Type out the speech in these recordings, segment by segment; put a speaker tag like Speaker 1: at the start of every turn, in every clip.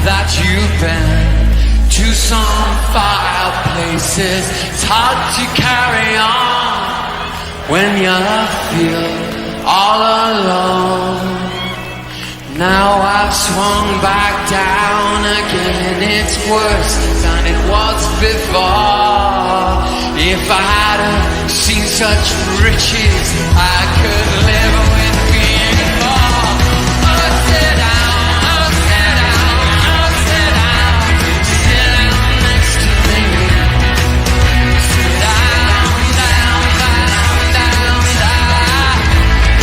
Speaker 1: that you've been to some fireplaces. It's hard to carry on when you feel all alone. Now I've swung back down again. It's worse than it was before. If I hadn't seen such riches, I could live with being poor. Oh, sit down, oh, sit down, oh, sit down. Sit down next to me. Sit down, down, down, down, down.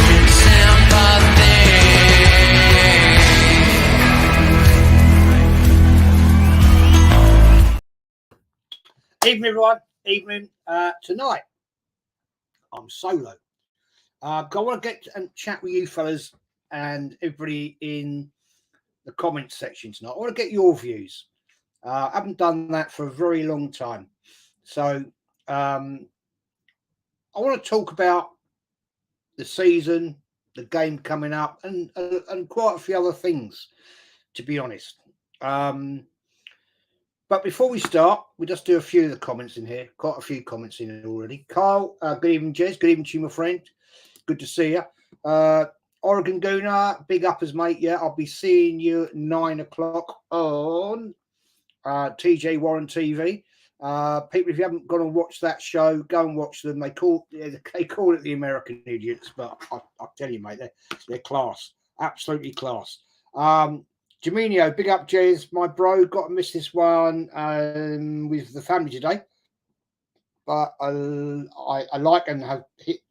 Speaker 1: With sympathy.
Speaker 2: Evening, everyone. Evening. Tonight, I'm solo. I want to get and chat with you fellas and everybody in the comments section tonight. I want to get your views. I haven't done that for a very long time. So I want to talk about the season, the game coming up, and quite a few other things, to be honest. But before we start, we'll just do a few of the comments in here. Quite a few comments in here already. Carl, good evening, Jez. Good evening to you, my friend. Good to see you. Oregon Gooner, big uppers, mate. Yeah, I'll be seeing you at 9 o'clock on TJ Warren TV. People, if you haven't gone and watched that show, go and watch them. They call it the American Idiots, but I'll tell you, mate, they're class. Absolutely class. Jaminio, big up, Jez, my bro. Got to miss this one with the family today, but I like and have hit,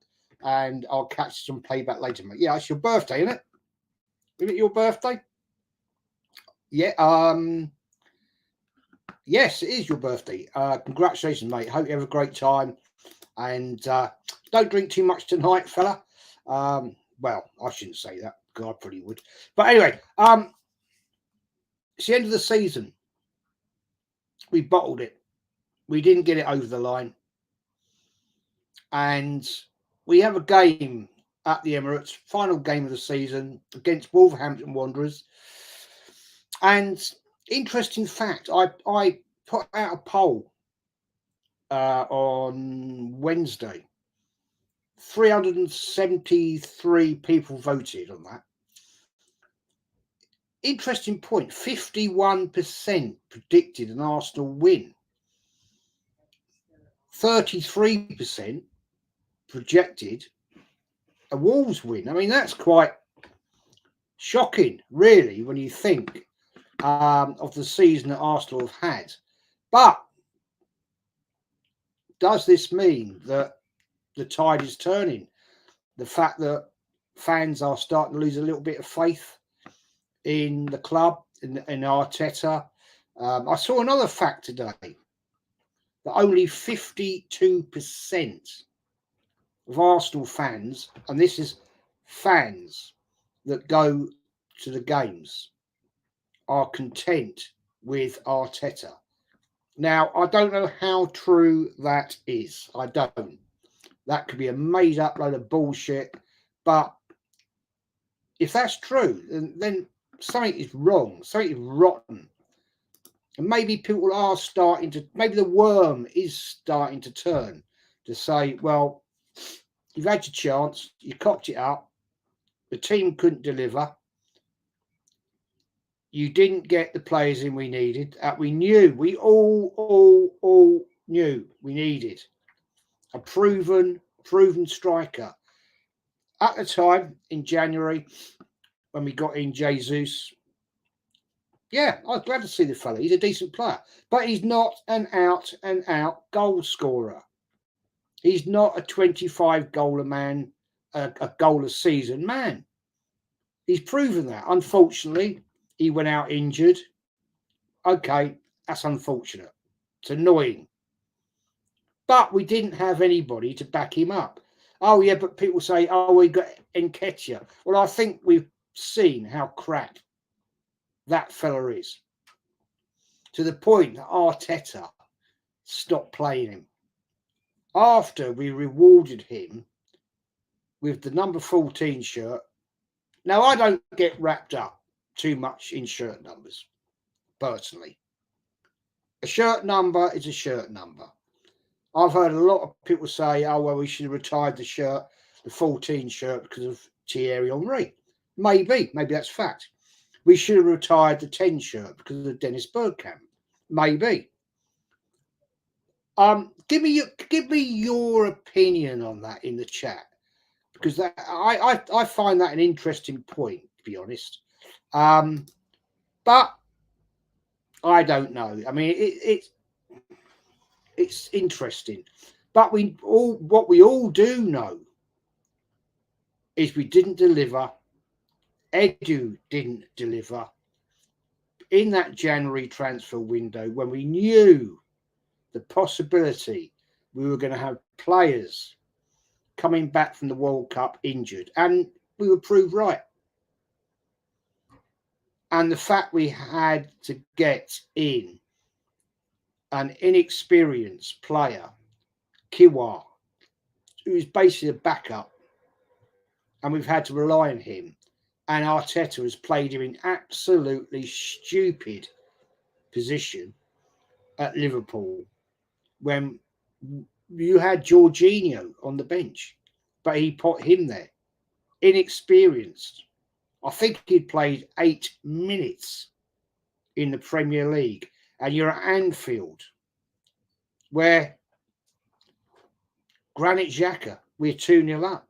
Speaker 2: and I'll catch some playback later, mate. Yeah, it's your birthday, isn't it? Is it your birthday? Yeah. Yes, it is your birthday. Congratulations, mate. Hope you have a great time, and don't drink too much tonight, fella. Well, I shouldn't say that. God, I probably would. But anyway, it's the end of the season. We bottled it. We didn't get it over the line. And we have a game at the Emirates, final game of the season against Wolverhampton Wanderers. And interesting fact, I put out a poll on Wednesday. 373 people voted on that. Interesting point, 51% predicted an Arsenal win. 33% projected a Wolves win. I mean, that's quite shocking, really, when you think of the season that Arsenal have had. But does this mean that the tide is turning? The fact that fans are starting to lose a little bit of faith in the club, in Arteta. I saw another fact today that only 52% of Arsenal fans, and this is fans that go to the games, are content with Arteta. Now, I don't know how true that is. I don't. That could be a made up load of bullshit. But if that's true, then something is wrong, something is rotten. And maybe people are starting to, maybe the worm is starting to turn to say, well, you've had your chance, you cocked it up, the team couldn't deliver, you didn't get the players in we needed. We knew, we all knew we needed a proven striker. At the time, in January, when we got in Jesus, yeah, I was glad to see the fella. He's a decent player, but he's not an out-and-out goal scorer. He's not a 25-goaler man, a goal a season man. He's proven that. Unfortunately, he went out injured. Okay, that's unfortunate. It's annoying. But we didn't have anybody to back him up. Oh, yeah, but people say, oh, we got Nketiah. Well, I think we've seen how crap that fella is, to the point that Arteta stopped playing him after we rewarded him with the number 14 shirt. Now, I don't get wrapped up too much in shirt numbers. personally. A shirt number is a shirt number. I've heard a lot of people say, oh, well, we should have retired the shirt, the 14 shirt, because of Thierry Henry. Maybe that's fact. We should have retired the 10 shirt because of Dennis Bergkamp. Maybe. Give me your opinion on that in the chat, because I find that an interesting point, to be honest. But I don't know. I mean, it's interesting. But what we all do know is we didn't deliver. Edu didn't deliver in that January transfer window when we knew the possibility we were going to have players coming back from the World Cup injured, and we were proved right. And the fact we had to get in an inexperienced player, Kiwior, who is basically a backup, and we've had to rely on him. And Arteta has played him in absolutely stupid position at Liverpool when you had Jorginho on the bench, but he put him there, inexperienced. I think he'd played 8 minutes in the Premier League, and you're at Anfield, where Granit Xhaka, we're 2-0 up.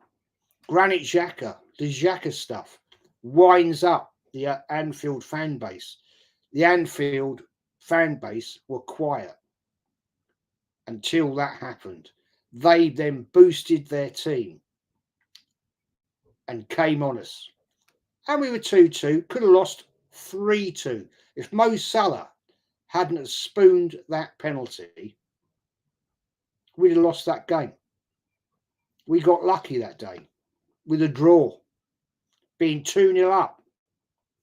Speaker 2: Granit Xhaka, the Xhaka stuff, winds up the Anfield fan base. The Anfield fan base were quiet until that happened. They then boosted their team and came on us. And we were 2-2, could have lost 3-2. If Mo Salah hadn't spooned that penalty, we'd have lost that game. We got lucky that day with a draw, being 2-0 up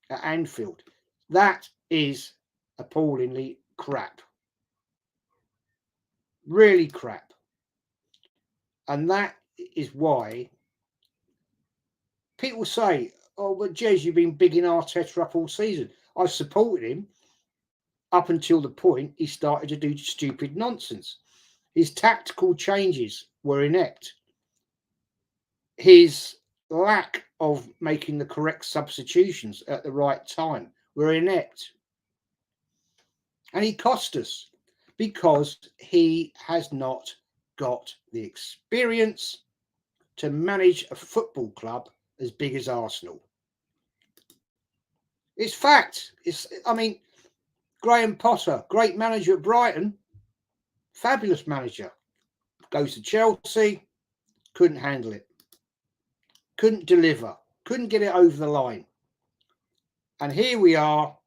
Speaker 2: at Anfield. That is appallingly crap. Really crap. And that is why people say, oh, but Jez, you've been bigging Arteta up all season. I've supported him up until the point he started to do stupid nonsense. His tactical changes were inept. His lack of making the correct substitutions at the right time were inept. And he cost us because he has not got the experience to manage a football club as big as Arsenal. It's fact. I mean, Graham Potter, great manager at Brighton, fabulous manager. Goes to Chelsea, couldn't handle it. Couldn't deliver, couldn't get it over the line. And here we are,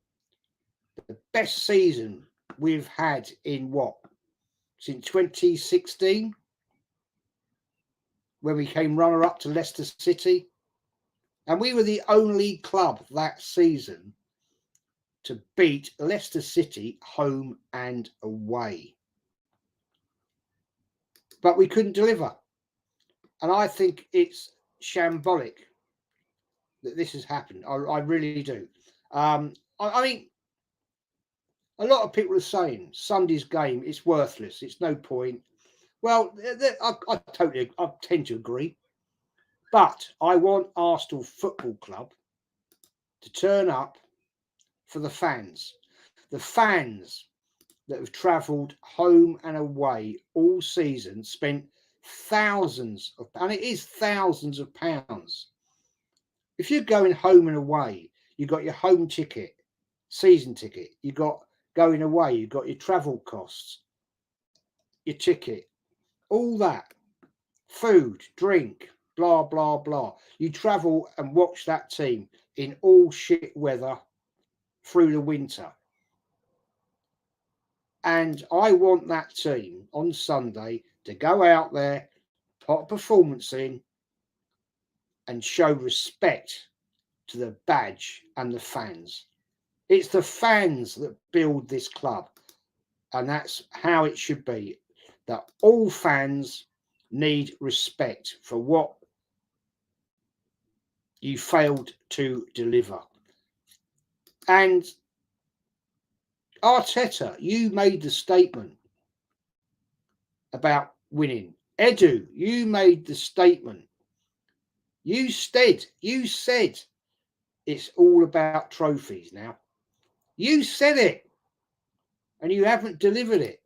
Speaker 2: the best season we've had in what? Since 2016, when we came runner-up to Leicester City. And we were the only club that season to beat Leicester City home and away. But we couldn't deliver. And I think it's shambolic that this has happened. I really do. I mean, a lot of people are saying Sunday's game is worthless. It's no point. Well, I tend to agree. But I want Arsenal Football Club to turn up for the fans. The fans that have travelled home and away all season, spent thousands of, and it is thousands of pounds. If you're going home and away, you got your home ticket, season ticket, you got going away, you got your travel costs, your ticket, all that, food, drink, blah, blah, blah. You travel and watch that team in all shit weather through the winter. And I want that team on Sunday to go out there, put a performance in, and show respect to the badge and the fans. It's the fans that build this club. And that's how it should be. That all fans need respect for what you failed to deliver. And Arteta, you made the statement about winning. Edu, you made the statement. You said it's all about trophies now. You said it, and you haven't delivered it.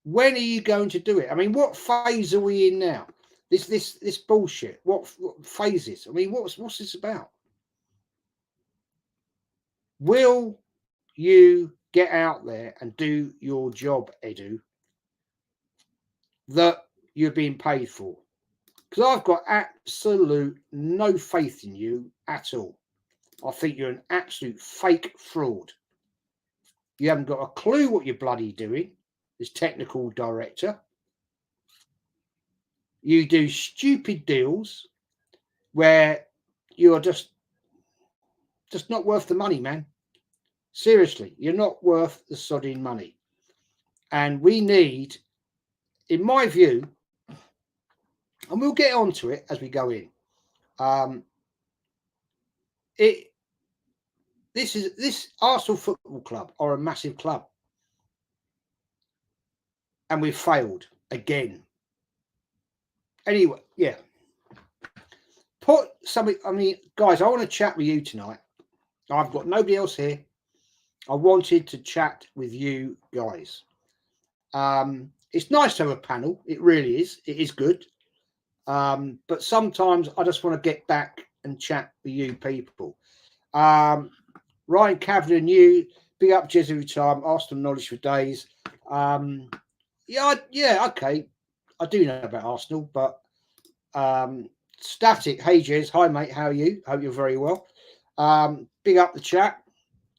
Speaker 2: When are you going to do it? I mean, what phase are we in now? This bullshit. What phases? I mean, what's this about? Will you get out there and do your job, Edu, that you're being paid for? Because I've got absolute no faith in you at all. I think you're an absolute fake fraud. You haven't got a clue what you're bloody doing as technical director. You do stupid deals where you're just not worth the money, man. Seriously, you're not worth the sodding money. And we need, in my view, and we'll get onto it as we go in. This Arsenal Football Club are a massive club, and we've failed again. Anyway, yeah. Put something. I mean, guys, I want to chat with you tonight. I've got nobody else here. I wanted to chat with you guys. It's nice to have a panel. It really is. It is good. But sometimes I just want to get back and chat with you people. Ryan Kavanagh, you big up Jez every time. Arsenal knowledge for days. Yeah, okay. I do know about Arsenal, but Static. Hey Jez, hi mate, how are you? Hope you're very well. Big up the chat.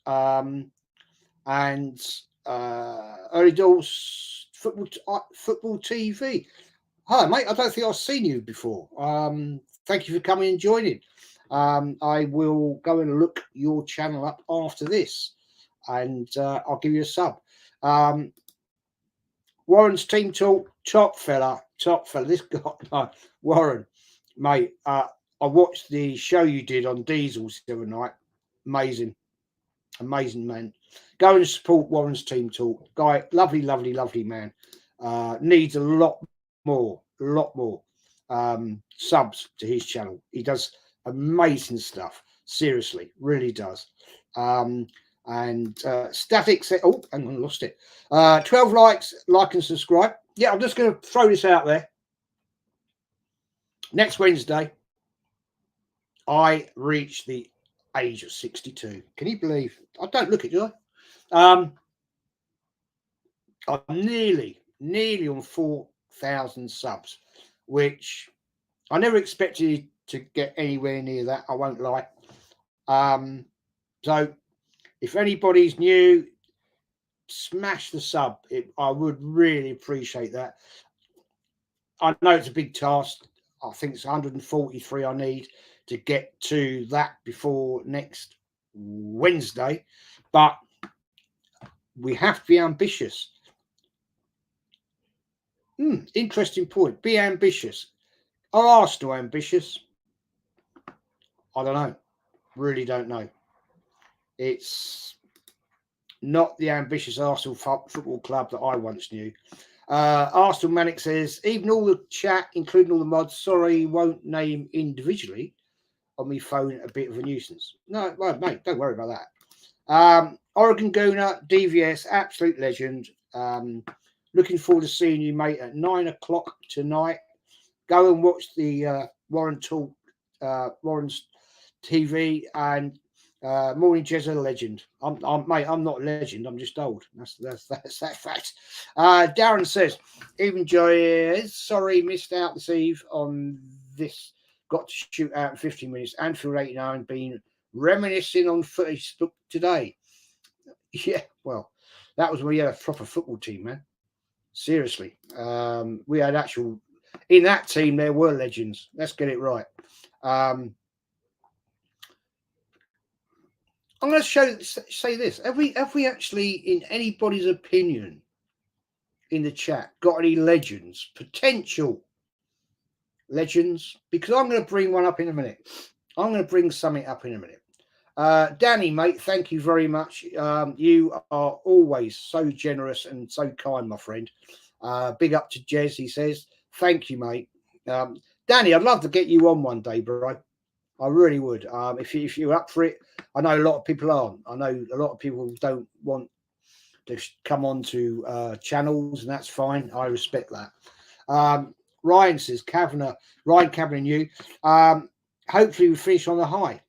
Speaker 2: And Early Doors football TV. Hi mate, I don't think I've seen you before. Thank you for coming and joining. I will go and look your channel up after this, and I'll give you a sub. Warren's team talk, top fella. This guy, Warren, mate. I watched the show you did on Diesels the other night. Amazing man. Go and support Warren's team talk. Guy, lovely man. Needs a lot more subs to his channel. He does amazing stuff. Seriously, really does. Static said, oh, hang on, lost it. 12 likes, like and subscribe. Yeah, I'm just going to throw this out there. Next Wednesday, I reach the age of 62. Can you believe? I don't look it, do I? I'm nearly on 4,000 subs, which I never expected to get anywhere near that. I won't lie. So if anybody's new, smash the sub. I would really appreciate that. I know it's a big task. I think it's 143 I need to get to that before next Wednesday, but we have to be ambitious. Interesting point. Be ambitious. Are Arsenal ambitious? I don't know. Really don't know. It's not the ambitious Arsenal Football Club that I once knew. Arsenal Manic says, even all the chat, including all the mods, sorry, won't name individually on my phone, a bit of a nuisance. No, well, mate, don't worry about that. Oregon Gooner, DVS, absolute legend. Looking forward to seeing you, mate, at 9 o'clock tonight. Go and watch the Warren Talk, Warren's TV, and Morning Jez, a legend. Mate, I'm not a legend. I'm just old. That's that fact. Darren says, even Joy, sorry, missed out this eve on this. Got to shoot out in 15 minutes. Anfield 89 been reminiscing on Facebook today. Yeah, well, that was when we had a proper football team, man. Seriously, we had actual in that team. There were legends. Let's get it right. I'm going to say this. Have we actually, in anybody's opinion, in the chat, got any legends, potential legends? Because I'm going to bring one up in a minute. I'm going to bring something up in a minute. Danny, mate, thank you very much. You are always so generous and so kind, my friend. Big up to Jez, he says. Thank you, mate. Danny, I'd love to get you on one day, bro. I really would. If you're up for it, I know a lot of people aren't. I know a lot of people don't want to come on to channels, and that's fine. I respect that. Ryan says, Ryan Kavanagh, you. Hopefully we finish on a high.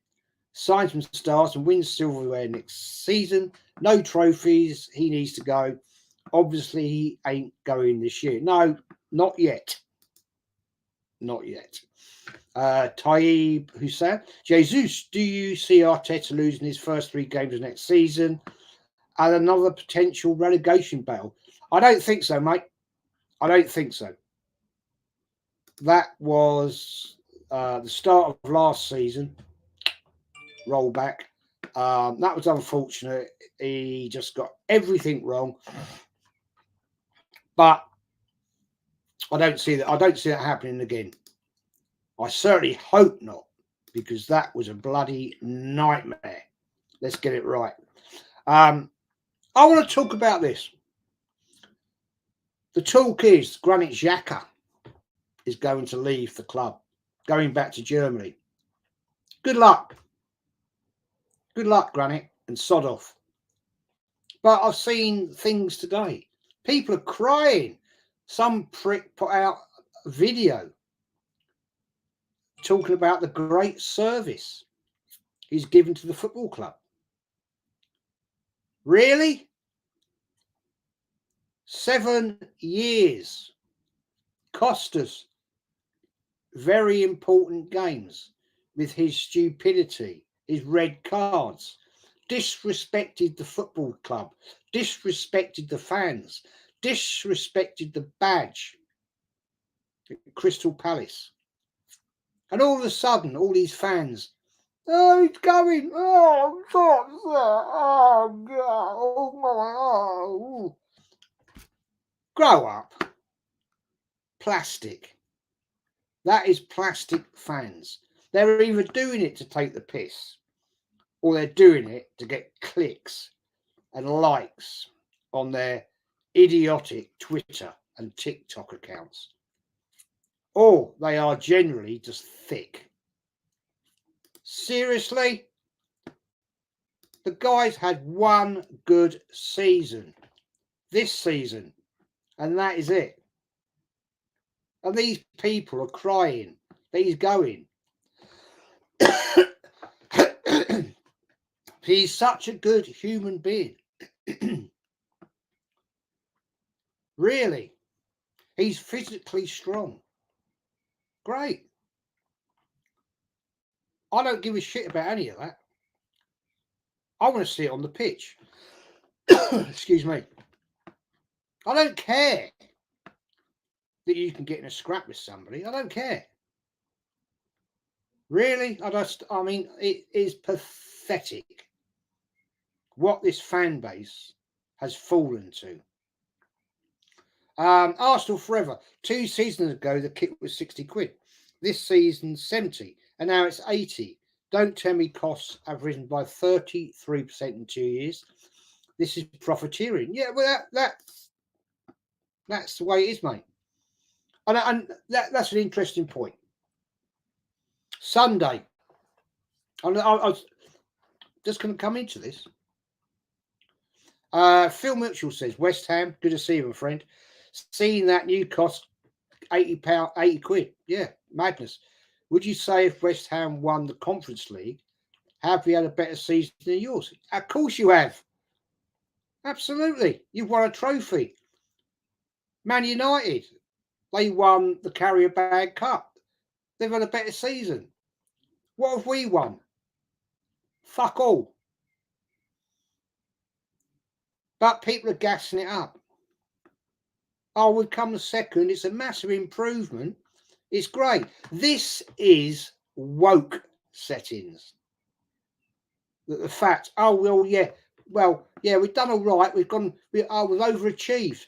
Speaker 2: Sign some stars and win silverware next season. No trophies. He needs to go. Obviously, he ain't going this year. No, not yet. Not yet. Taib Hussein. Jesus, do you see Arteta losing his first 3 games of next season and another potential relegation battle? I don't think so, mate. I don't think so. That was the start of last season. Rollback. That was unfortunate. He just got everything wrong. But I don't see that. I don't see that happening again. I certainly hope not, because that was a bloody nightmare. Let's get it right. I want to talk about this. The talk is Granit Xhaka is going to leave the club, going back to Germany. Good luck. Good luck, Granit, and sod off. But I've seen things today. People are crying. Some prick put out a video talking about the great service he's given to the football club. Really? 7 years. Cost us very important games with his stupidity, his red cards. Disrespected the football club. Disrespected the fans. Disrespected the badge at Crystal Palace. And all of a sudden, all these fans, oh, he's going, oh, stop, oh, God, oh, my, oh. Grow up. Plastic. That is plastic fans. They're either doing it to take the piss, or they're doing it to get clicks and likes on their idiotic Twitter and TikTok accounts. Or they are generally just thick. Seriously? The guy's had 1 good season this season, and that is it. And these people are crying that he's going. He's such a good human being. Really. He's physically strong. Great. I don't give a shit about any of that. I want to see it on the pitch. Excuse me. I don't care that you can get in a scrap with somebody. I don't care. Really? I mean, it is pathetic what this fan base has fallen to. Arsenal forever. 2 seasons ago, the kit was 60 quid. This season, 70. And now it's 80. Don't tell me costs have risen by 33% in 2 years. This is profiteering. Yeah, well, that's the way it is, mate. And that's an interesting point. Sunday. I was just going to come into this. Phil Mitchell says, West Ham, good to see you, my friend. Seeing that new cost £80, 80 quid. Yeah, madness. Would you say if West Ham won the Conference League, have we had a better season than yours? Of course you have. Absolutely. You've won a trophy. Man United, they won the Carrier Bag Cup. They've had a better season. What have we won? Fuck all. But people are gassing it up. Oh, we've come second. It's a massive improvement. It's great. This is woke settings. The fact, oh, well, yeah, we've done all right. We've overachieved.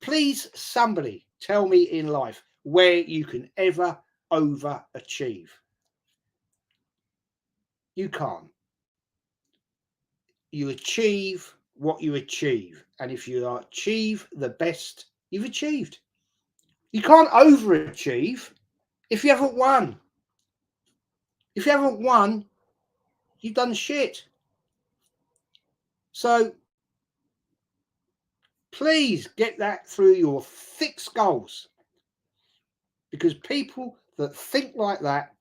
Speaker 2: Please, somebody tell me in life where you can ever overachieve. You can't. You achieve what you achieve. And if you achieve the best, you've achieved. You can't overachieve if you haven't won. If you haven't won, you've done shit. So please get that through your thick skulls, because people that think like that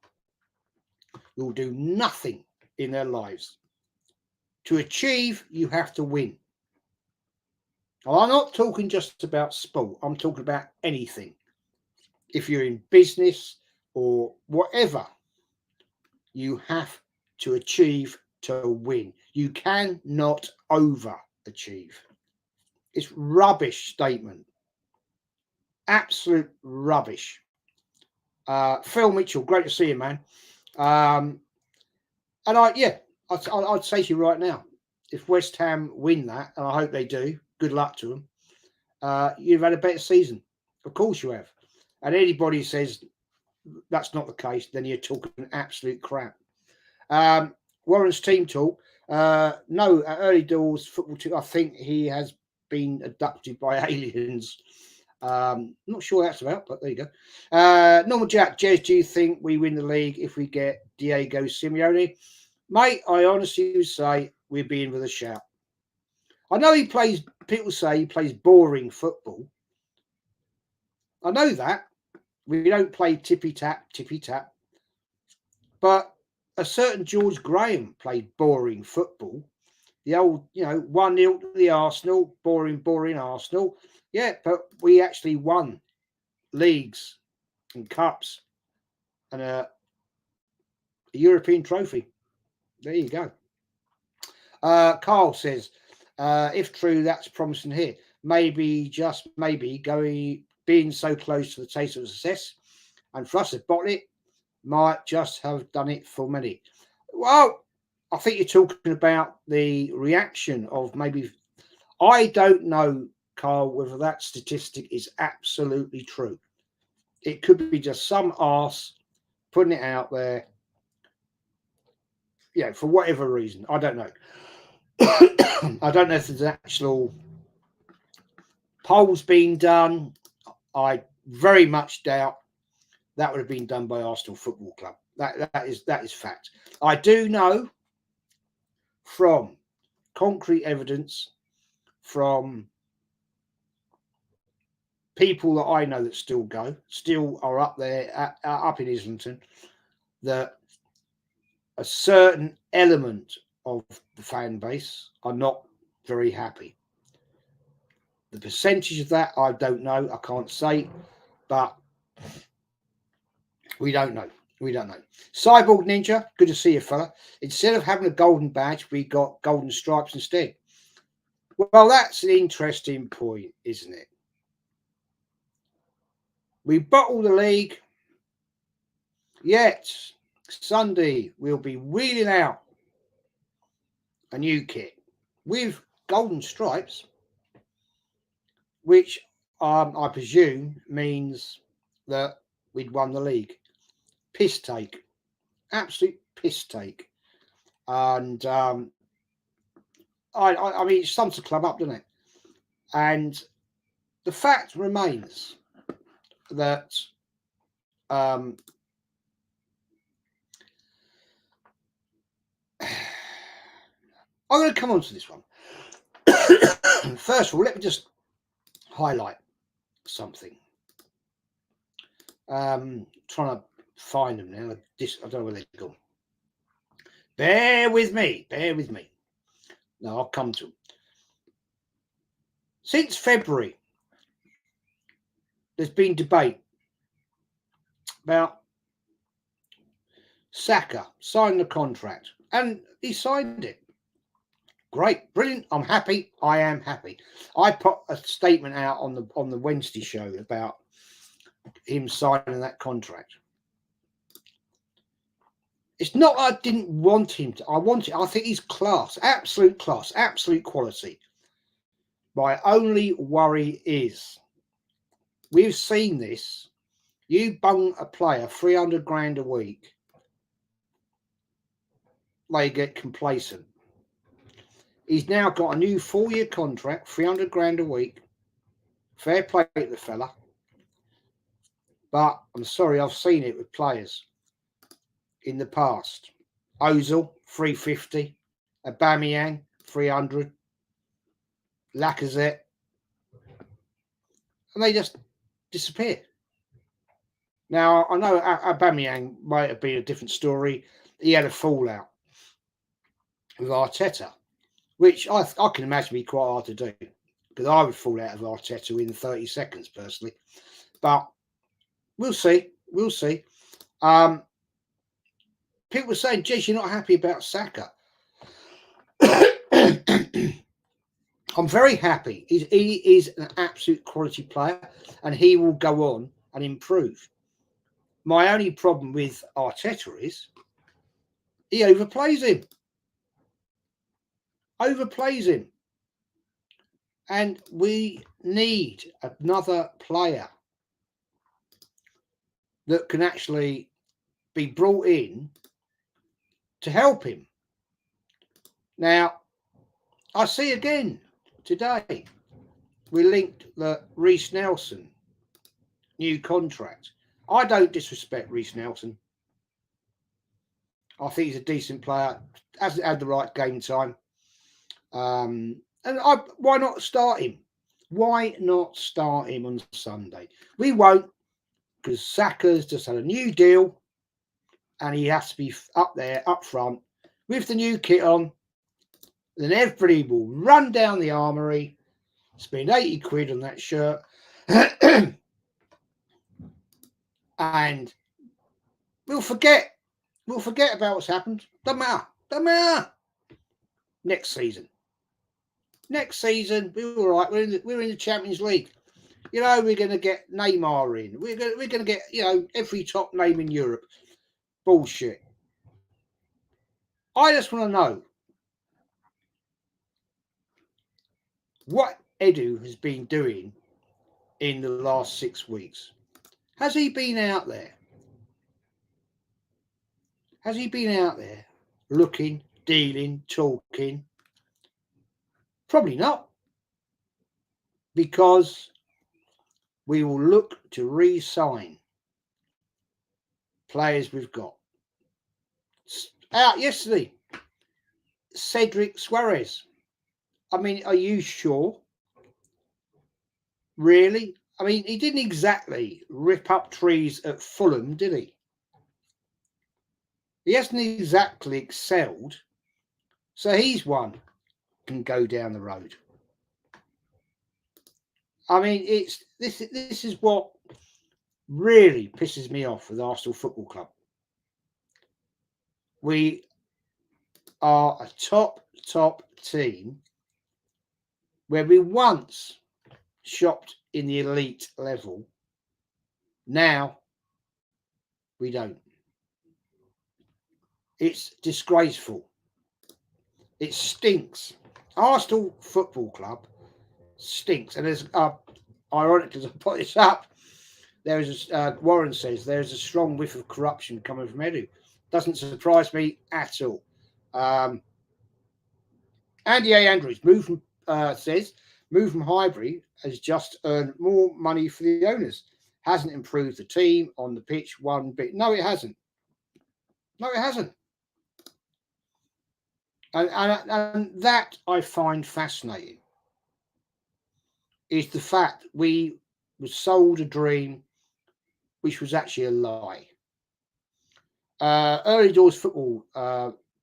Speaker 2: will do nothing in their lives. To achieve, you have to win. I'm not talking just about sport. I'm talking about anything. If you're in business or whatever, you have to achieve to win. You cannot overachieve. It's rubbish statement. Absolute rubbish. Phil Mitchell, great to see you, man. And I'd say to you right now, if West Ham win that, and I hope they do, good luck to them. You've had a better season. Of course you have. And anybody says that's not the case, then you're talking absolute crap. Warren's team talk. No, at Early Doors Football team, I think he has been abducted by aliens. Not sure what that's about, but there you go. Normal Jack, Jez, do you think we win the league if we get Diego Simeone? Mate, I honestly would say we'd be in with a shout. I know people say he plays boring football. I know that. We don't play tippy-tap. But a certain George Graham played boring football. The old, 1-0 to the Arsenal, boring Arsenal. Yeah, but we actually won leagues and cups and a European trophy. There you go. Carl says, if true, that's promising here. Maybe, just maybe, being so close to the taste of success, and for us to bottle it, might just have done it for many. Well, I think you're talking about the reaction of maybe. I don't know, Carl, whether that statistic is absolutely true. It could be just some arse putting it out there, for whatever reason. I don't know. I don't know if there's actual polls being done. I very much doubt that would have been done by Arsenal Football Club. That is fact. I do know from concrete evidence from people that I know that still are up there, up in Islington, that a certain element of the fan base are not very happy. The percentage of that, I don't know. I can't say, but we don't know. Cyborg Ninja, good to see you, fella. Instead of having a golden badge, we got golden stripes instead. Well, that's an interesting point, isn't it? We bottle the league, yet Sunday we'll be wheeling out a new kit with golden stripes, which I presume means that we'd won the league. Piss take, absolute piss take. And I mean, it sums the club up, doesn't it? And the fact remains that I'm going to come on to this one. First of all, let me just highlight something. Trying to find them now. I don't know where they've gone. Bear with me. No, I'll come to them. Since February, there's been debate about Saka signing the contract, and he signed it. Great, brilliant. I'm happy. I am happy. I put a statement out on the Wednesday show about him signing that contract. It's not I didn't want him to. I think he's class, absolute quality. My only worry is we've seen this. You bung a player 300 grand a week. they get complacent. He's now got a new 4-year contract, 300 grand a week. Fair play to the fella. But I'm sorry, I've seen it with players in the past. Ozil, 350. Aubameyang, 300. Lacazette. And they just disappear. Now, I know Aubameyang might have been a different story. He had a fallout with Arteta, which I can imagine be quite hard to do, because I would fall out of Arteta in 30 seconds, personally. But we'll see. We'll see. People were saying, Jez, you're not happy about Saka. I'm very happy. He is an absolute quality player, and he will go on and improve. My only problem with Arteta is he overplays him. Overplays him. And we need another player that can actually be brought in to help him. Now, I see again today, we linked the Reece Nelson new contract. I don't disrespect Reece Nelson. I think he's a decent player, hasn't had the right game time. Why not start him? Why not start him on Sunday? We won't, because Saka's just had a new deal and he has to be up there, up front, with the new kit on. Then everybody will run down the armoury, spend 80 quid on that shirt, and we'll forget. We'll forget about what's happened. Doesn't matter. Doesn't matter. Next season, we were all right. We're in the Champions League. You know, we're going to get Neymar in. We're going to get, you know, every top name in Europe. Bullshit. I just want to know what Edu has been doing in the last 6 weeks. Has he been out there? Has he been out there looking, dealing, talking? Probably not. Because we will look to re-sign players we've got. Out yesterday, Cedric Suarez. I mean, are you sure? Really? I mean, he didn't exactly rip up trees at Fulham, did he? He hasn't exactly excelled. So he's one can go down the road. I mean, this is what really pisses me off with Arsenal Football Club. We are a top team where we once shopped in the elite level. Now we don't. It's disgraceful. It stinks. Arsenal Football Club stinks. And there's ironic as I put this up, there is Warren says there is a strong whiff of corruption coming from Edu. Doesn't surprise me at all. Andy A. Andrews says move from Highbury has just earned more money for the owners. Hasn't improved the team on the pitch one bit. No, it hasn't. No, it hasn't. And that I find fascinating is the fact we were sold a dream which was actually a lie. Early Doors Football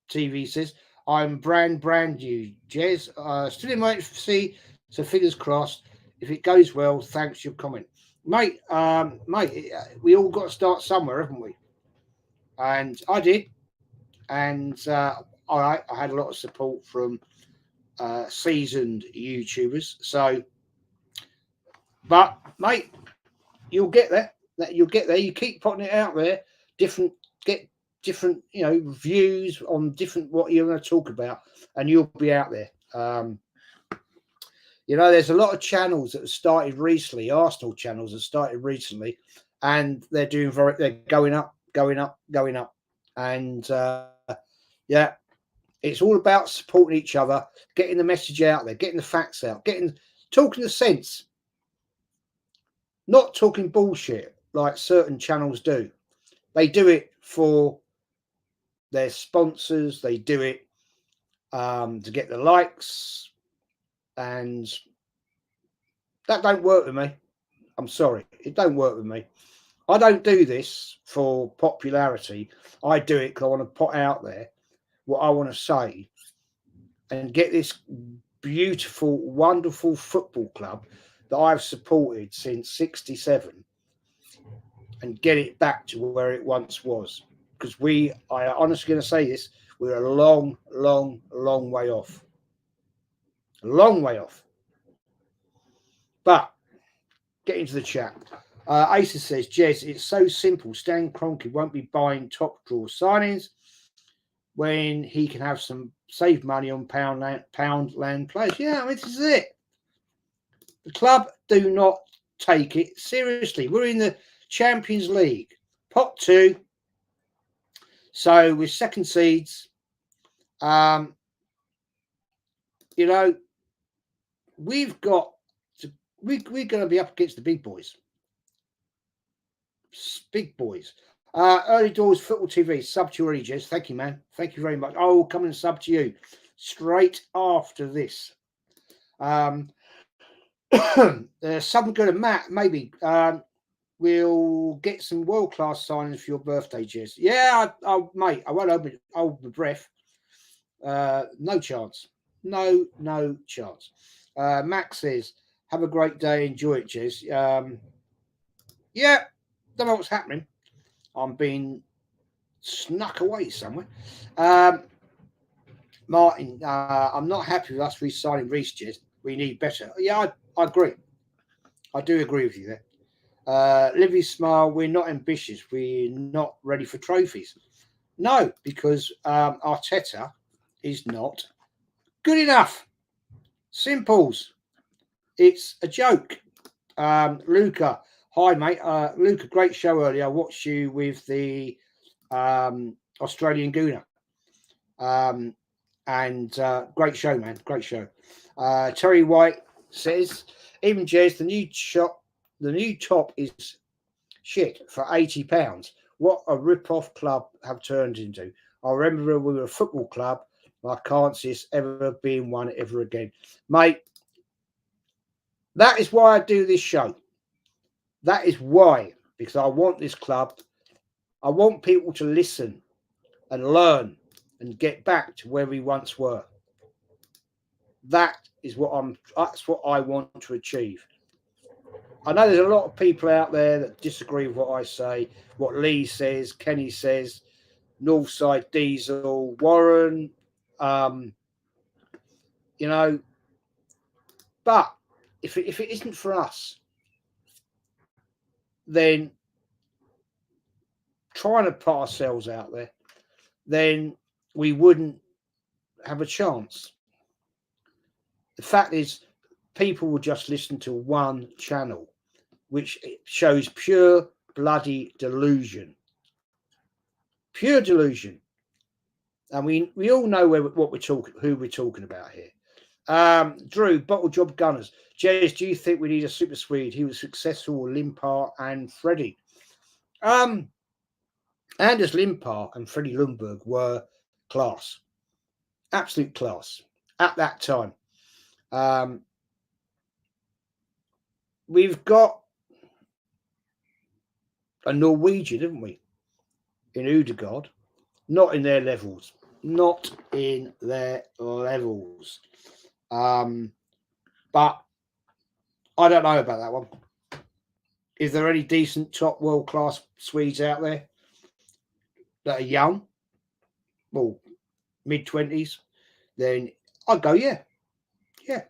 Speaker 2: TV says, I'm brand new, Jez. Still in my HFC, so fingers crossed. If it goes well, thanks for your comment. Mate, we all got to start somewhere, haven't we? And I did. And all right, I had a lot of support from seasoned YouTubers. So, but mate, you'll get there. You'll get there. You keep putting it out there. Get different, you know, views on different what you're going to talk about, and you'll be out there. You know, there's a lot of channels that have started recently. Arsenal channels have started recently, and they're going up, and yeah. It's all about supporting each other, getting the message out there, getting the facts out, talking the sense, not talking bullshit like certain channels do. They do it for their sponsors. They do it to get the likes, and that don't work with me. I'm sorry, it don't work with me. I don't do this for popularity. I do it because I want to put out there what I want to say and get this beautiful, wonderful football club that I've supported since '67 and get it back to where it once was. Because I honestly going to say this, we're a long, long, long way off. A long way off. But get into the chat. Aces says, Jez, it's so simple. Stan Kroenke won't be buying top draw signings when he can have some save money on pound land players. Yeah, I mean, this is it. The club do not take it seriously. We're in the Champions League, pot 2. So we're second seeds. You know, we've got to, we're going to be up against the big boys. Big boys. Early Doors Football TV, sub to your Jez. Thank you, man. Thank you very much. I will come and sub to you straight after this. Something good at Matt, maybe. We'll get some world-class signings for your birthday, Jez. Yeah, mate, I won't hold my breath. No chance. No chance. Max says, have a great day. Enjoy it, Jez. Yeah, don't know what's happening. I'm being snuck away somewhere. Martin, I'm not happy with us re-signing Reece, Jez. We need better. Yeah, I agree. I do agree with you there. Livy Smile, we're not ambitious. We're not ready for trophies. No, because Arteta is not good enough. Simples. It's a joke. Luca, hi, mate. Luca, great show earlier. I watched you with the Australian Gooner. And great show, man. Great show. Terry White says, even Jez, the new top is shit for £80. What a rip-off club have turned into. I remember we were a football club. I can't see us ever being one ever again. Mate, that is why I do this show. That is why, because I want this club. I want people to listen and learn and get back to where we once were. That's what I want to achieve. I know there's a lot of people out there that disagree with what I say, what Lee says, Kenny says, Northside Diesel, Warren, you know, but if it isn't for us, then trying to put ourselves out there, then we wouldn't have a chance. The fact is, people will just listen to one channel, which shows pure bloody delusion. Pure delusion. And we all know who we're talking about here. Drew, Bottle Job Gunners. Jez, do you think we need a super Swede? He was successful with Limpar and Freddie. Anders Limpar and Freddie Lundberg were class. Absolute class at that time. We've got a Norwegian, haven't we? In Odegaard. Not in their levels. Not in their levels. But I don't know about that one. Is there any decent top world-class Swedes out there that are young? Well, mid-20s? Then I'd go, yeah. Yeah.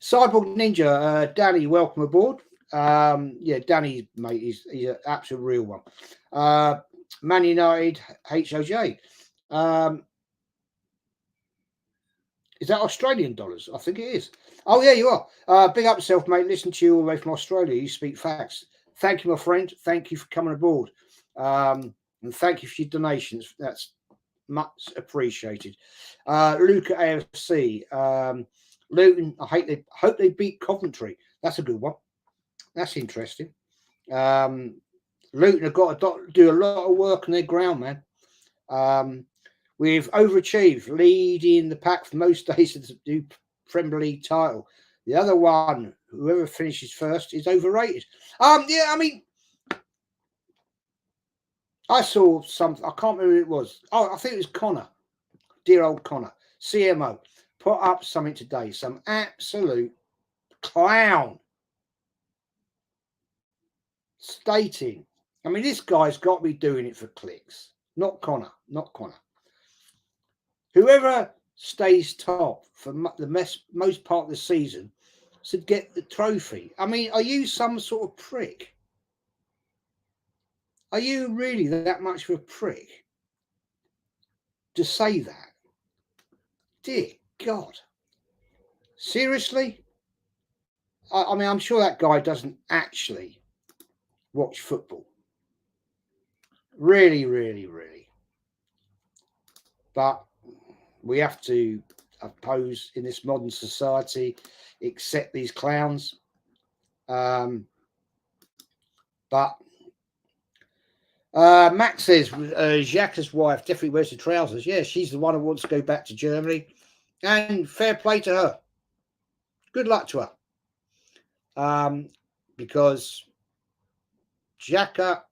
Speaker 2: Cyborg Ninja, Danny, welcome aboard. Yeah, Danny, mate, he's an absolute real one. Man United, HOJ. Is that Australian dollars? I think it is. Oh, yeah, you are. Big up yourself, mate. Listen to you all the way from Australia. You speak facts. Thank you, my friend. Thank you for coming aboard. And thank you for your donations. That's much appreciated. Luca AFC, Luton. I hope they beat Coventry. That's a good one. That's interesting. Luton have got to do a lot of work on their ground, man. We've overachieved, leading the pack for most days of the new Premier League title. The other one, whoever finishes first, is overrated. Yeah, I mean, I saw something. I can't remember who it was. Oh, I think it was Connor, dear old Connor, CMO, put up something today. Some absolute clown stating, I mean, this guy's got to be doing it for clicks. Not Connor. Whoever stays top for the most part of the season should get the trophy. I mean, are you some sort of prick? Are you really that much of a prick to say that? Dear God. Seriously? I mean, I'm sure that guy doesn't actually watch football. Really, really, really. But we have to oppose in this modern society, accept these clowns. But Max says Xhaka's wife definitely wears the trousers. Yeah, she's the one who wants to go back to Germany. And fair play to her. Good luck to her. Because Xhaka,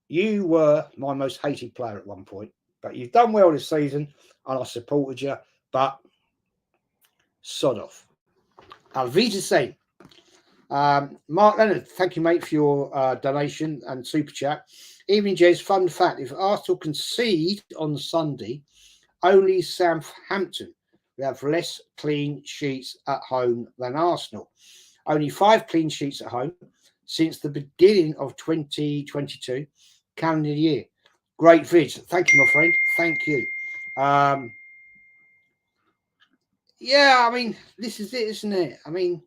Speaker 2: you were my most hated player at one point. But you've done well this season, and I supported you. But sod off. Alvita say, Mark Leonard, thank you, mate, for your donation and super chat. Evening, Jez. Fun fact: if Arsenal concede on Sunday, only Southampton will have less clean sheets at home than Arsenal. Only 5 clean sheets at home since the beginning of 2022 calendar year. Great vid. Thank you, my friend. Thank you. Yeah, I mean, this is it, isn't it? I mean,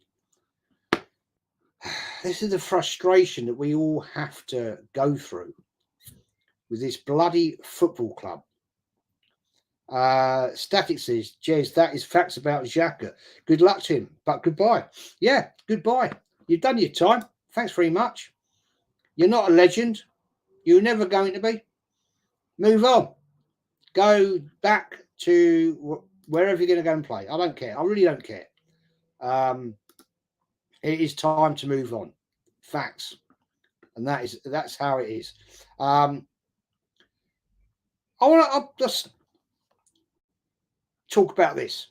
Speaker 2: this is the frustration that we all have to go through with this bloody football club. Static says, Jez, that is facts about Xhaka. Good luck to him, but goodbye. Yeah, goodbye. You've done your time. Thanks very much. You're not a legend. You're never going to be. Move on. Go back to wherever you're going to go and play. I don't care. I really don't care. It is time to move on. Facts. And that's how it is. I'll just talk about this.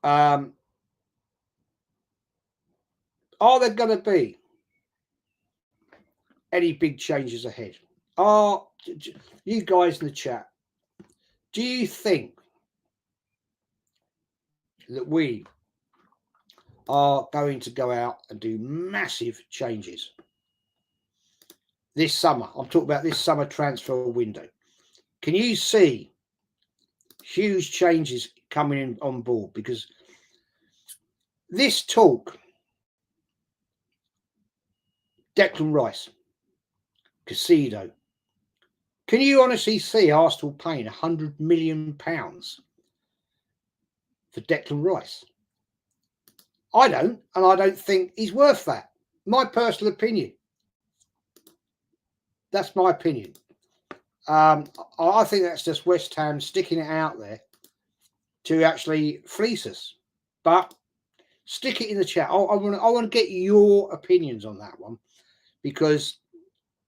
Speaker 2: Are there going to be any big changes ahead? You guys in the chat, do you think that we are going to go out and do massive changes this summer? I'm talking about this summer transfer window. Can you see huge changes coming in on board? Because this talk, Declan Rice, Caicedo, can you honestly see Arsenal paying £100 million for Declan Rice? I don't, and I don't think he's worth that. My personal opinion. That's my opinion. I think that's just West Ham sticking it out there to actually fleece us. But stick it in the chat. I want to get your opinions on that one, because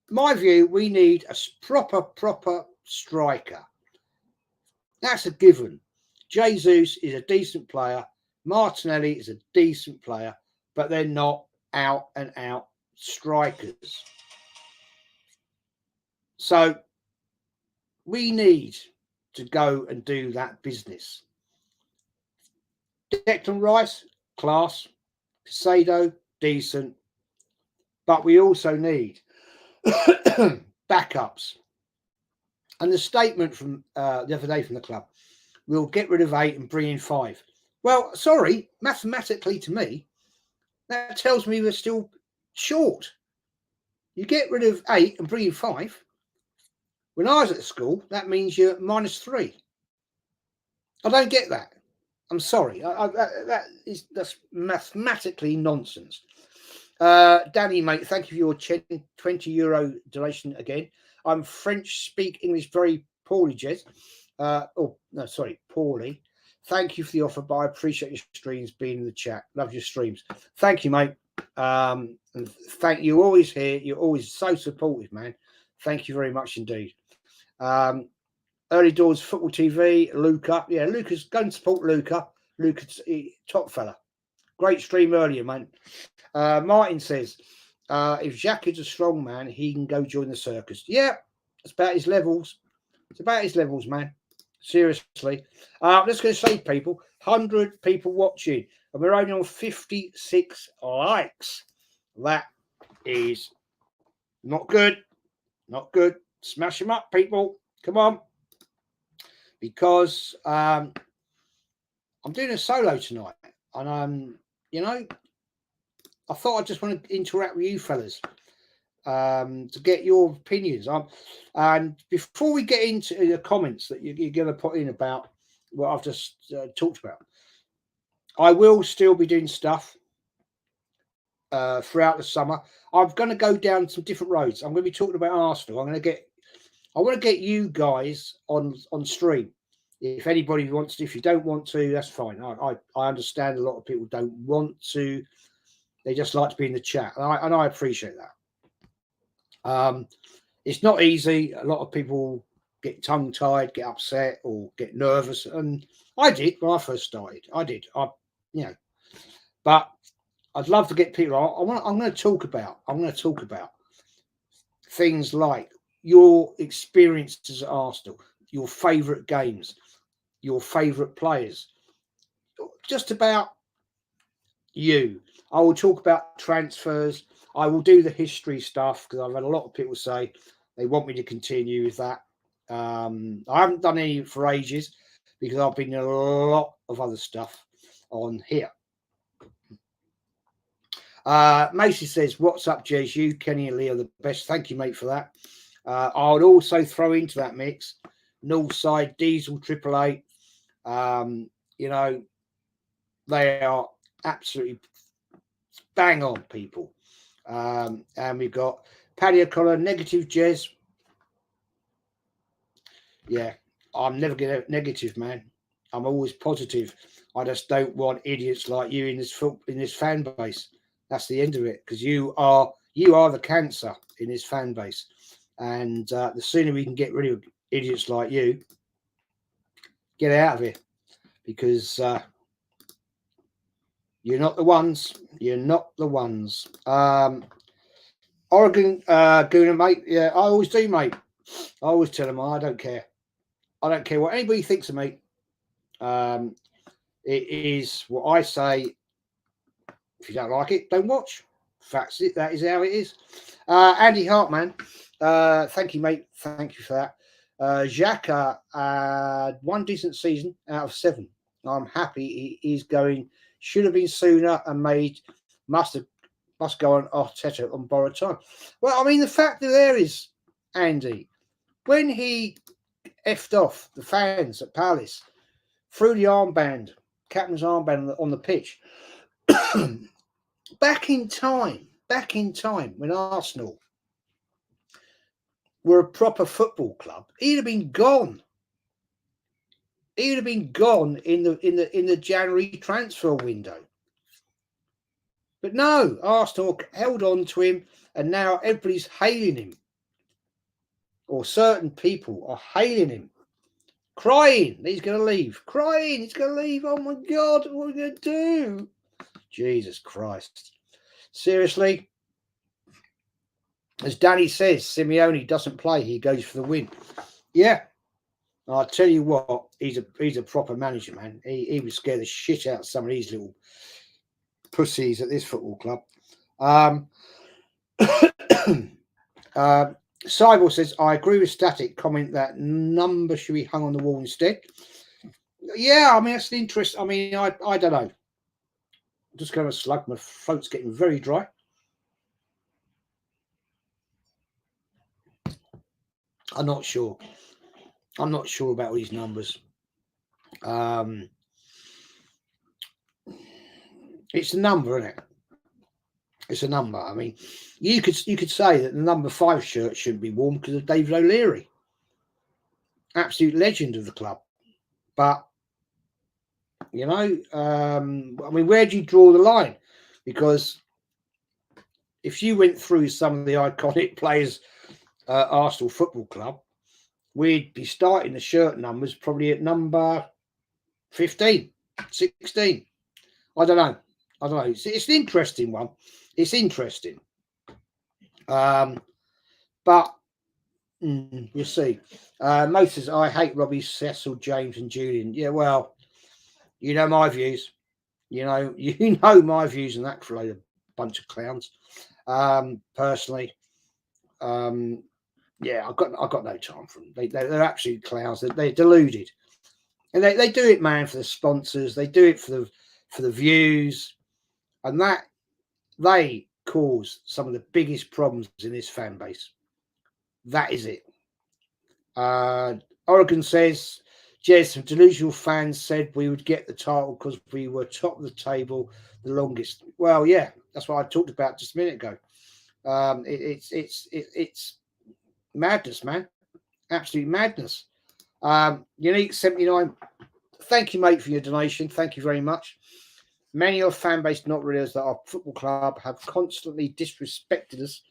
Speaker 2: my view, we need a proper striker. That's a given. Jesus is a decent player. Martinelli is a decent player, but they're not out and out strikers. So we need to go and do that business. Declan Rice, class. Caicedo, decent. But we also need backups. And the statement from the other day from the club, we'll get rid of 8 and bring in 5. Well, sorry, mathematically to me, that tells me we're still short. You get rid of 8 and bring in 5. When I was at school, that means you're -3. I don't get that. I'm sorry. That's mathematically nonsense. Danny, mate, thank you for your €20 donation again. I'm French, speak English very poorly, Jez. Oh, no, sorry, poorly. Thank you for the offer, but I appreciate your streams being in the chat. Love your streams. Thank you, mate. And thank you. Always here. You're always so supportive, man. Thank you very much indeed. Early Doors Football TV, Luca. Yeah, Luca's go and support Luca. Luca's top fella. Great stream earlier, man. Martin says, if Jacques is a strong man, he can go join the circus. Yeah, it's about his levels. It's about his levels, man. Seriously. Let's go say, people, 100 people watching, and we're only on 56 likes. That is not good. Not good. Smash them up, people. Come on. Because I'm doing a solo tonight, and you know, I thought I just want to interact with you fellas to get your opinions. And before we get into the comments that you're going to put in about what I've just talked about, I will still be doing stuff throughout the summer. I'm going to go down some different roads. I'm going to be talking about Arsenal. I want to get you guys on stream. If anybody wants to, if you don't want to, that's fine. I understand a lot of people don't want to. They just like to be in the chat. And I appreciate that. It's not easy. A lot of people get tongue-tied, get upset, or get nervous. And I did when I first started. I did. But I'd love to get people. I'm going to talk about things like your experiences at Arsenal, your favourite games, your favourite players, just about you. I will talk about transfers. I will do the history stuff because I've had a lot of people say they want me to continue with that. I haven't done any for ages because I've been doing a lot of other stuff on here. Macy says, what's up, Jez? You, Kenny and Lee are the best. Thank you, mate, for that. I would also throw into that mix Northside, Diesel, Triple Eight. You know, they are absolutely bang on people. And we've got Paddy O'Connor, negative Jez. Yeah, I'm never going to negative, man. I'm always positive. I just don't want idiots like you in this fan base. That's the end of it, because you are the cancer in this fan base. And the sooner we can get rid of idiots like you, get out of here, because you're not the ones. You're not the ones. Oregon Gooner, mate. Yeah, I always do, mate. I always tell them I don't care. I don't care what anybody thinks of me. It is what I say. If you don't like it, don't watch. That's it. That is how it is. Andy Hartman, thank you, mate. Thank you for that. Xhaka had one decent season out of 7. I'm happy he's going. Should have been sooner and must go on Arteta on borrowed time. Well, I mean, the fact that there is, Andy, when he effed off the fans at Palace, threw the armband, captain's armband on the pitch, back in time, when Arsenal were a proper football club, he'd have been gone. He'd have been gone in the January transfer window. But no, Arsenal held on to him, and now everybody's hailing him. Or certain people are hailing him, crying that he's going to leave. Crying, he's going to leave. Oh my God, what are we going to do? Jesus Christ. Seriously? As Danny says, Simeone doesn't play, he goes for the win. Yeah. I'll tell you what, he's a proper manager, man. He would scare the shit out of some of these little pussies at this football club. Cyborg says, I agree with Static comment that number should be hung on the wall instead. Yeah, I mean, that's the interest. I mean, I don't know. I'm just going to slug. My throat's getting very dry. I'm not sure. I'm not sure about all these numbers. It's a number, isn't it? It's a number. I mean, you could say that the number 5 shirt shouldn't be worn because of David O'Leary, absolute legend of the club. But you know, I mean, where do you draw the line? Because if you went through some of the iconic players at Arsenal Football Club, we'd be starting the shirt numbers probably at number 15, 16. I don't know. It's an interesting one. It's interesting. But we'll see. Moses, I hate Robbie, Cecil, James, and Julian. Yeah, well, you know my views. You know my views on that for a bunch of clowns. Personally, yeah, I've got no time for them. They're absolute clowns. They're deluded, and they do it, man, for the sponsors. They do it for the views, and that they cause some of the biggest problems in this fan base. That is it. Oregon says, Jez, some delusional fans said we would get the title because we were top of the table the longest. Well, yeah, that's what I talked about just a minute ago. It's madness, man. Absolute madness. Unique 79. Thank you, mate, for your donation. Thank you very much. Many of fan base not realize that our football club have constantly disrespected us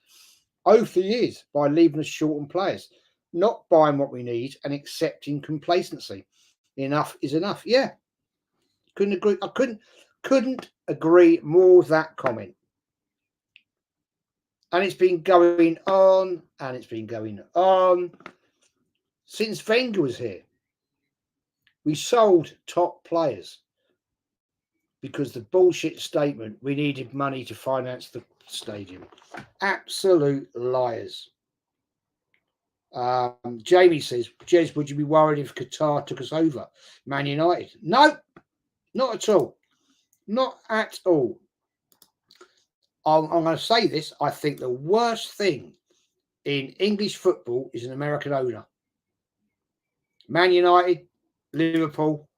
Speaker 2: over the years by leaving us short on players, not buying what we need and accepting complacency. Enough is enough. Yeah. Couldn't agree. I couldn't agree more with that comment. And it's been going on and it's been going on since Wenger was here. We sold top players because the bullshit statement we needed money to finance the stadium. Absolute liars. Jamie says, Jez, would you be worried if Qatar took us over? Man United? No, not at all. Not at all. I'm going to say this. I think the worst thing in English football is an American owner. Man United, Liverpool,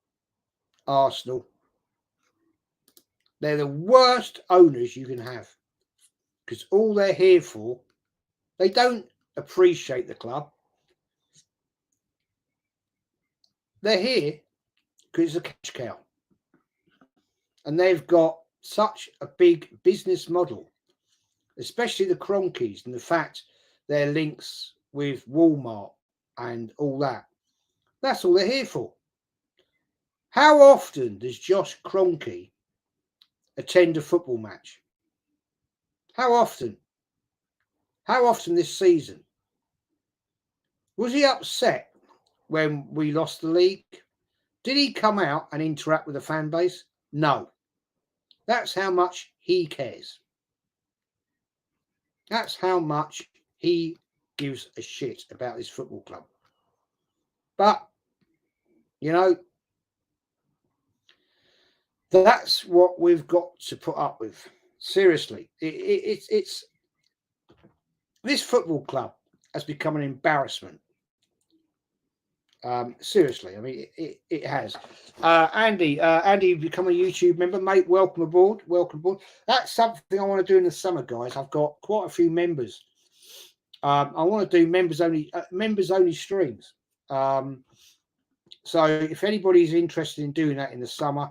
Speaker 2: Arsenal. They're the worst owners you can have because all they're here for, they don't appreciate the club. They're here because it's a cash cow. And they've got such a big business model, especially the Cronkies and the fact their links with Walmart and all that. That's all they're here for. How often does Josh Kroenke attend a football match? How often? How often this season? Was he upset when we lost the league? Did he come out and interact with the fan base? No. That's how much he cares. That's how much he gives a shit about this football club. But, you know, that's what we've got to put up with. Seriously, it's this football club has become an embarrassment. Seriously, I mean, it has. Andy, you've become a YouTube member, mate. Welcome aboard. Welcome aboard. That's something I want to do in the summer, guys. I've got quite a few members. I want to do members only streams. So if anybody's interested in doing that in the summer,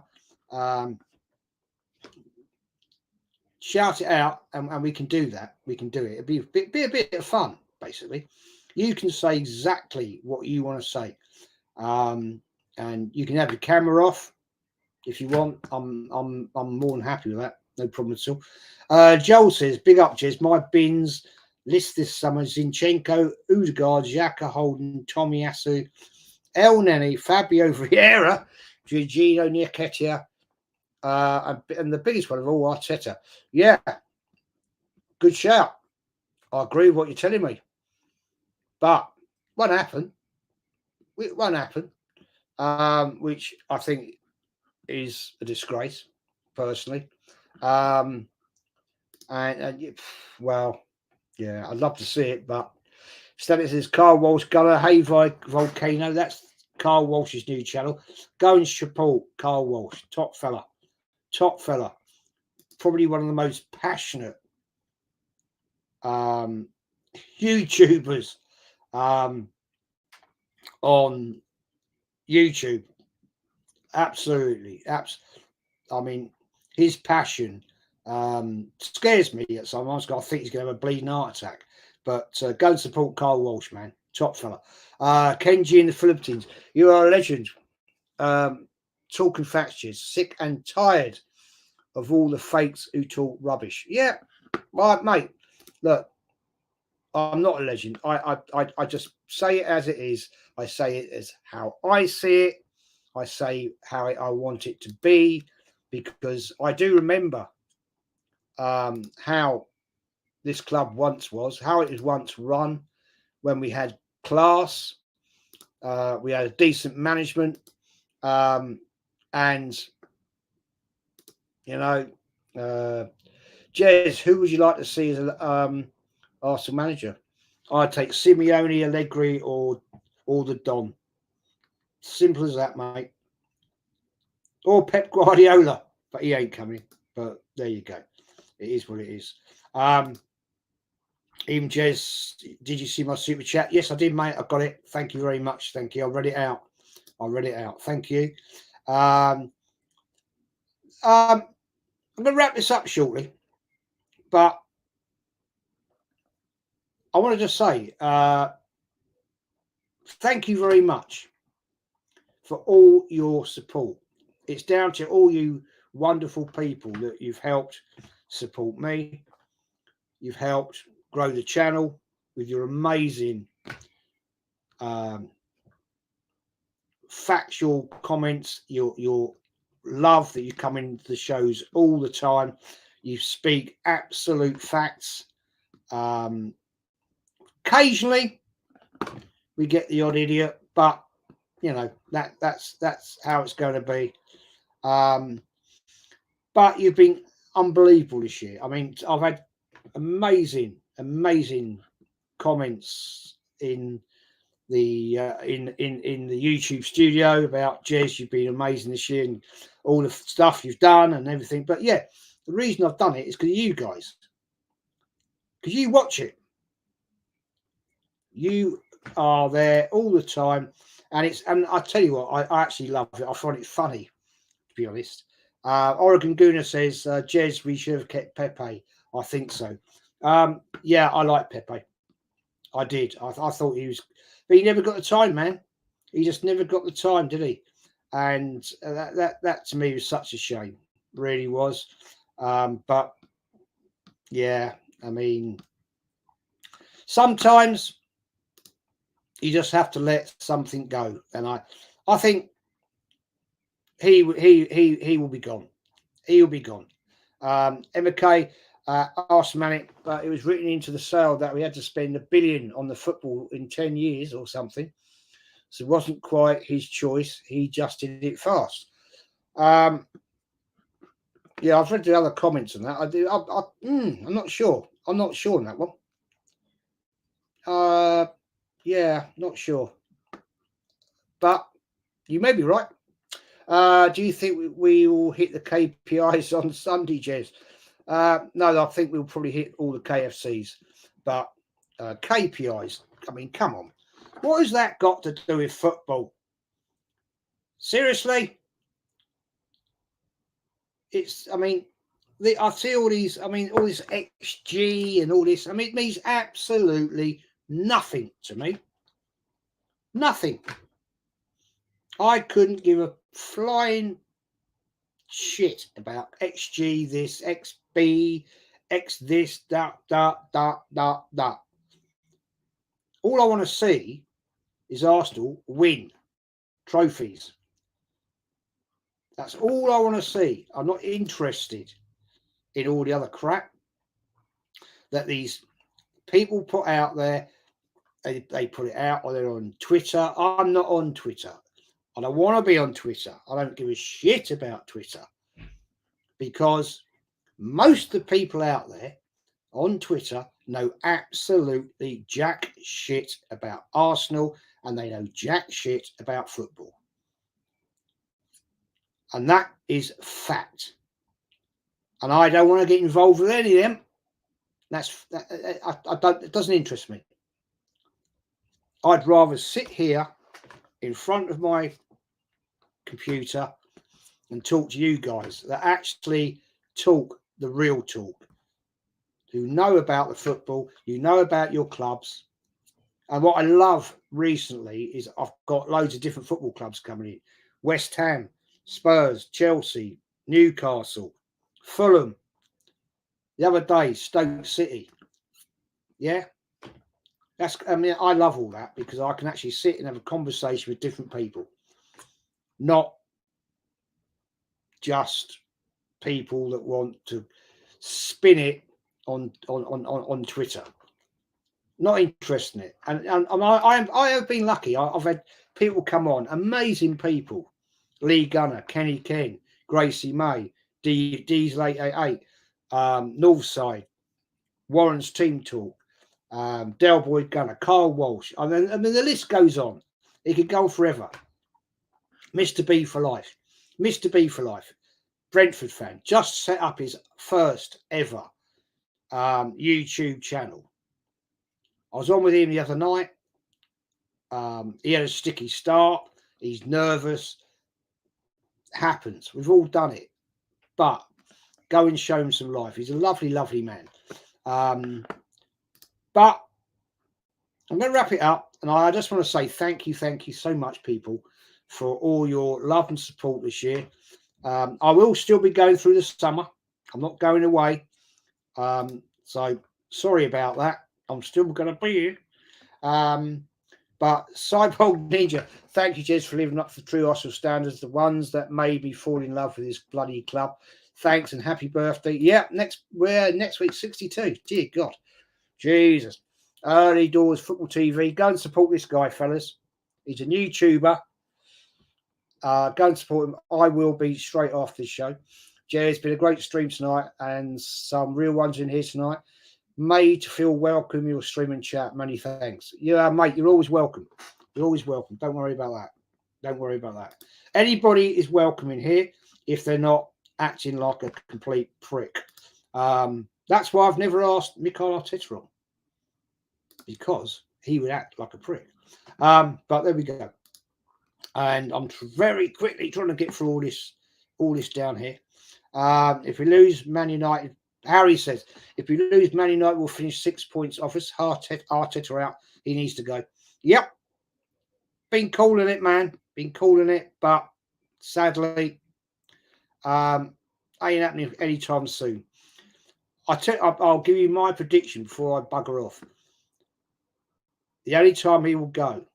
Speaker 2: shout it out, and we can do that. We can do it. It'd be a bit of fun, basically. You can say exactly what you want to say, and you can have your camera off if you want. I'm more than happy with that. No problem at all. Joel says, "Big up, Jez. My bins list this summer: Zinchenko, Odegaard, Xhaka, Holden, Tomiyasu, El Neni, Fabio Vieira, Jorginho, Nketiah, and the biggest one of all, Arteta." Yeah, good shout. I agree with what you're telling me. But won't happen. It won't happen, which I think is a disgrace, personally. And well, yeah, I'd love to see it, but Stanley says, Carl Walsh, Gunner, Hey Volcano. That's Carl Walsh's new channel. Go and support Carl Walsh. Top fella. Top fella. Probably one of the most passionate YouTubers on YouTube. Absolutely. I mean, his passion scares me at sometimes. I think he's going to have a bleeding heart attack. But go and support Carl Walsh, man. Top fella. Kenji in the Philippines. You are a legend. Talking facts, sick and tired of all the fakes who talk rubbish. Yeah, right, mate. Look, I'm not a legend. I just say it as it is. I say it as how I see it. I say how I want it to be, because I do remember how this club once was, how it was once run, when we had class, we had a decent management, and you know, Jez, who would you like to see as Arsenal manager? I'd take Simeone, Allegri, or the Don. Simple as that, mate. Or Pep Guardiola, but he ain't coming. But there you go. It is what it is. Even Jez, did you see my super chat? Yes, I did, mate. I got it. Thank you very much. Thank you. I read it out. Thank you. I'm going to wrap this up shortly, but I want to just say thank you very much for all your support. It's down to all you wonderful people that you've helped support me. You've helped grow the channel with your amazing factual comments, your love that you come into the shows all the time. You speak absolute facts. Occasionally we get the odd idiot, but you know, that's how it's going to be. But you've been unbelievable this year. I mean, I've had amazing comments in the in the YouTube studio about Jez. You've been amazing this year and all the stuff you've done and everything. But yeah, the reason I've done it is because of you guys, because you watch it. You are there all the time, and I tell you what, I actually love it. I find it funny, to be honest. Oregon Gooner says, Jez, we should have kept Pepe. I think so. Yeah, I like Pepe. I did. I thought he was, but he never got the time, man. He just never got the time, did he? And that to me was such a shame. Really was. But yeah, I mean, sometimes you just have to let something go, and I think he will be gone. He'll be gone. MK asked Manic, but it was written into the sale that we had to spend $1 billion on the football in 10 years or something. So it wasn't quite his choice. He just did it fast. Yeah, I've read the other comments on that. I'm not sure. I'm not sure on that one. Yeah, not sure. But you may be right. Do you think we will hit the KPIs on Sunday, Jez? No, I think we'll probably hit all the KFCs. But KPIs, I mean, come on. What has that got to do with football? Seriously? I mean, I see all these, all this XG and all this. I mean, it means absolutely nothing to me. Nothing. I couldn't give a flying shit about XG this, XB, X this, that. All I want to see is Arsenal win trophies. That's all I want to see. I'm not interested in all the other crap that these people put out there. They put it out, or they're on Twitter. I'm not on Twitter. I don't want to be on Twitter. I don't give a shit about Twitter, because most of the people out there on Twitter know absolutely jack shit about Arsenal, and they know jack shit about football. And that is fact. And I don't want to get involved with any of them. I don't. It doesn't interest me. I'd rather sit here in front of my computer and talk to you guys that actually talk the real talk, who know about the football, you know about your clubs. And what I love recently is I've got loads of different football clubs coming in: West Ham, Spurs, Chelsea, Newcastle, Fulham. The other day, Stoke City. Yeah. I love all that because I can actually sit and have a conversation with different people, not just people that want to spin it on Twitter. Not interested in it. And I have been lucky. I've had people come on, amazing people: Lee Gunner, Kenny King, Gracie May, Diesel 888, Northside, Warren's Team Talk, Del Boyd Gunner, Carl Walsh. I mean, the list goes on. It could go on forever. Mr. B for life. Mr. B for life. Brentford fan. Just set up his first ever YouTube channel. I was on with him the other night. He had a sticky start. He's nervous. Happens. We've all done it. But go and show him some life. He's a lovely, lovely man. But I'm going to wrap it up. And I just want to say thank you so much, people, for all your love and support this year. I will still be going through the summer. I'm not going away. So sorry about that. I'm still going to be here. But Cyborg Ninja, thank you, Jez, for living up to true Arsenal standards, the ones that maybe fall in love with this bloody club. Thanks and happy birthday. Yeah, next week, 62. Dear God. Jesus. Early Doors Football TV. Go and support this guy, fellas. He's a YouTuber. Go and support him. I will be straight after this show. Jez, it's been a great stream tonight and some real ones in here tonight. Made to feel welcome, your stream and chat. Many thanks. Yeah, mate, you're always welcome. You're always welcome. Don't worry about that. Don't worry about that. Anybody is welcome in here if they're not acting like a complete prick. That's why I've never asked Mikel Arteta on, because he would act like a prick. But there we go. And I'm very quickly trying to get through all this down here. If we lose Man United, Harry says, if we lose Man United, we'll finish 6 points off us. Arteta out. He needs to go. Yep. Been calling it, man. Been calling it. But sadly, ain't happening anytime soon. I'll give you my prediction before I bugger off. The only time he will go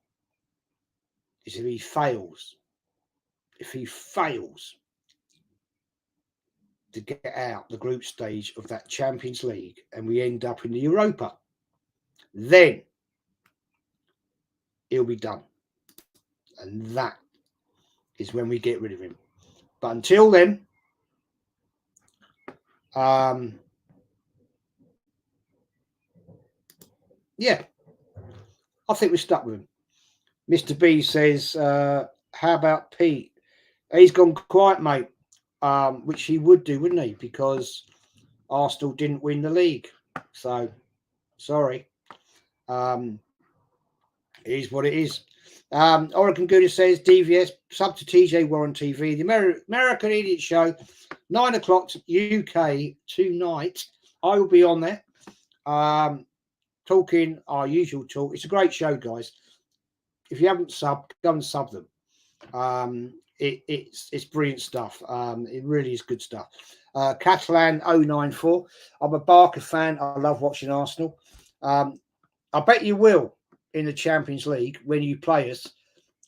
Speaker 2: is if he fails. If he fails to get out the group stage of that Champions League and we end up in the Europa, then he'll be done. And that is when we get rid of him. But until then, yeah, I think we're stuck with him. Mr. B says, how about Pete? He's gone quiet, mate. Which he would do, wouldn't he? Because Arsenal didn't win the league. So, sorry. It is what it is. Oregon Gouda says, DVS, sub to TJ Warren TV. The American Idiot Show, 9 o'clock UK tonight. I will be on there talking our usual talk. It's a great show, guys. If you haven't subbed, go and sub them. It's brilliant stuff. It really is good stuff. Catalan 094. I'm a Barker fan. I love watching Arsenal. I bet you will in the Champions League when you play us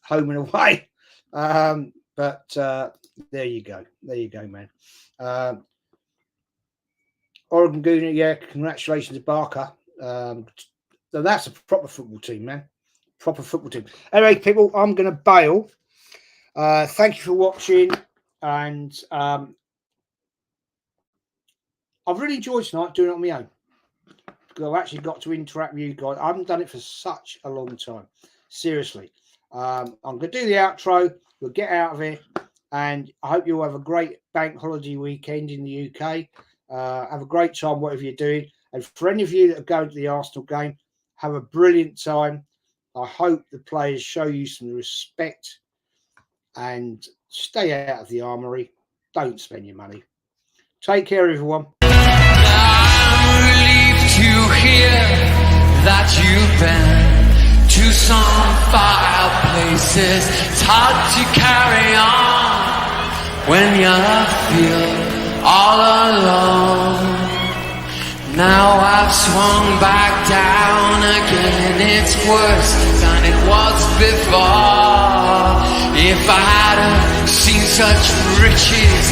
Speaker 2: home and away. But there you go. There you go, man. Oregon Gooner, yeah, congratulations to Barker. So that's a proper football team, man. Proper football team. Anyway, people, I'm going to bail. Thank you for watching, and I've really enjoyed tonight doing it on my own. I've actually got to interact with you guys. I haven't done it for such a long time. Seriously. I'm going to do the outro. We'll get out of here. And I hope you'll have a great bank holiday weekend in the UK. Have a great time, whatever you're doing. And for any of you that are going to the Arsenal game, have a brilliant time. I hope the players show you some respect and stay out of the armoury. Don't spend your money. Take care, everyone.
Speaker 1: I'm relieved to hear that you've been to some fireplaces. It's hard to carry on when you feel all alone. Now I've swung back down again. It's worse than it was before. If I had seen such riches